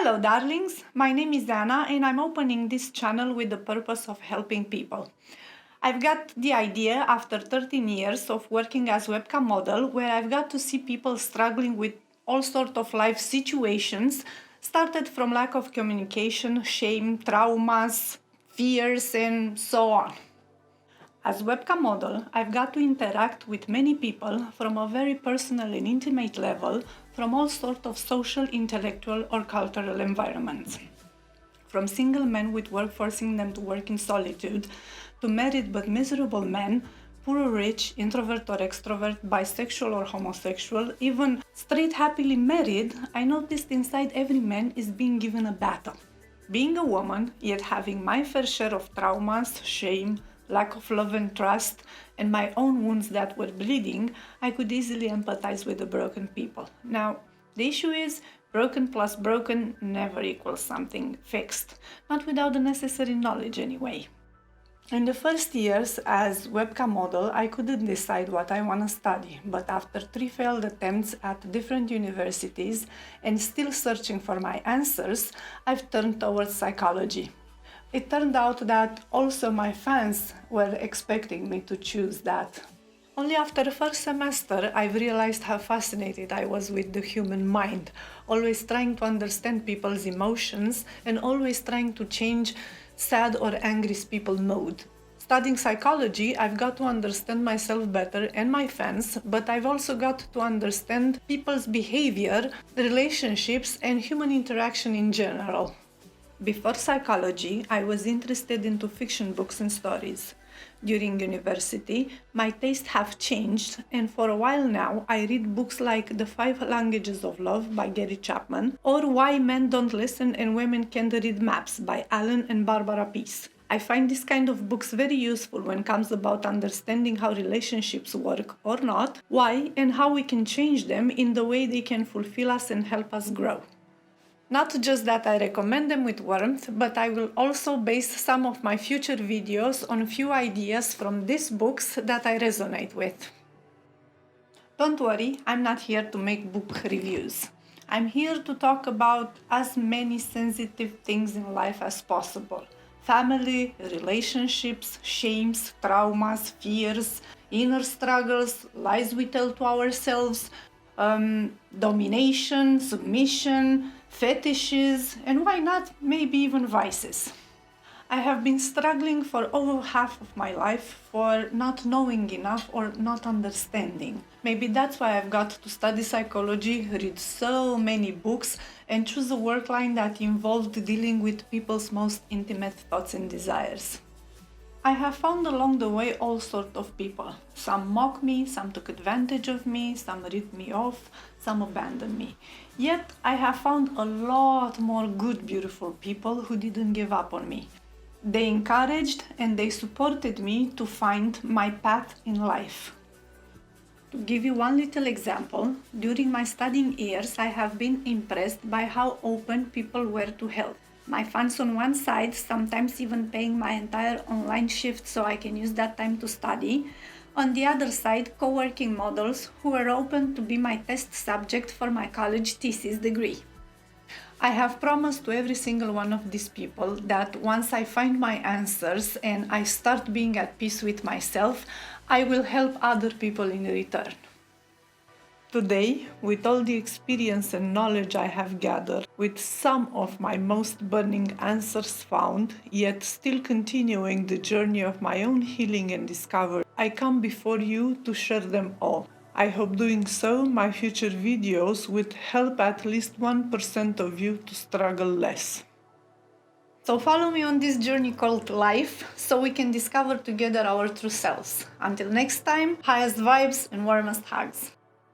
Hello darlings, my name is Anna and I'm opening this channel with the purpose of helping people. I've got the idea after 13 years of working as webcam model where I've got to see people struggling with all sorts of life situations, started from lack of communication, shame, traumas, fears and so on. As webcam model, I've got to interact with many people from a very personal and intimate level from all sorts of social, intellectual or cultural environments. From single men with work forcing them to work in solitude, to married but miserable men, poor or rich, introvert or extrovert, bisexual or homosexual, even straight happily married, I noticed inside every man is being given a battle. Being a woman, yet having my fair share of traumas, shame, lack of love and trust, and my own wounds that were bleeding, I could easily empathize with the broken people. Now, the issue is, broken plus broken never equals something fixed, not without the necessary knowledge anyway. In the first years as webcam model, I couldn't decide what I want to study, but after 3 failed attempts at different universities and still searching for my answers, I've turned towards psychology. It turned out that also my fans were expecting me to choose that. Only after the first semester, I've realized how fascinated I was with the human mind, always trying to understand people's emotions and always trying to change sad or angry people's mood. Studying psychology, I've got to understand myself better and my fans, but I've also got to understand people's behavior, relationships, and human interaction in general. Before psychology, I was interested into fiction books and stories. During university, my tastes have changed, and for a while now, I read books like The 5 Languages of Love by Gary Chapman or Why Men Don't Listen and Women Can't Read Maps by Alan and Barbara Pease. I find this kind of books very useful when it comes about understanding how relationships work or not, why and how we can change them in the way they can fulfill us and help us grow. Not just that I recommend them with warmth, but I will also base some of my future videos on a few ideas from these books that I resonate with. Don't worry, I'm not here to make book reviews. I'm here to talk about as many sensitive things in life as possible. Family, relationships, shames, traumas, fears, inner struggles, lies we tell to ourselves, domination, submission, fetishes, and why not, maybe even vices. I have been struggling for over half of my life for not knowing enough or not understanding. Maybe that's why I've got to study psychology, read so many books, and choose a work line that involved dealing with people's most intimate thoughts and desires. I have found along the way all sorts of people. Some mock me, some took advantage of me, some ripped me off, some abandoned me. Yet I have found a lot more good, beautiful people who didn't give up on me. They encouraged and they supported me to find my path in life. To give you one little example, during my studying years I have been impressed by how open people were to help. My fans on one side, sometimes even paying my entire online shift so I can use that time to study. On the other side, co-working models who were open to be my test subject for my college thesis degree. I have promised to every single one of these people that once I find my answers and I start being at peace with myself, I will help other people in return. Today, with all the experience and knowledge I have gathered, with some of my most burning answers found, yet still continuing the journey of my own healing and discovery, I come before you to share them all. I hope doing so, my future videos would help at least 1% of you to struggle less. So follow me on this journey called life, so we can discover together our true selves. Until next time, highest vibes and warmest hugs.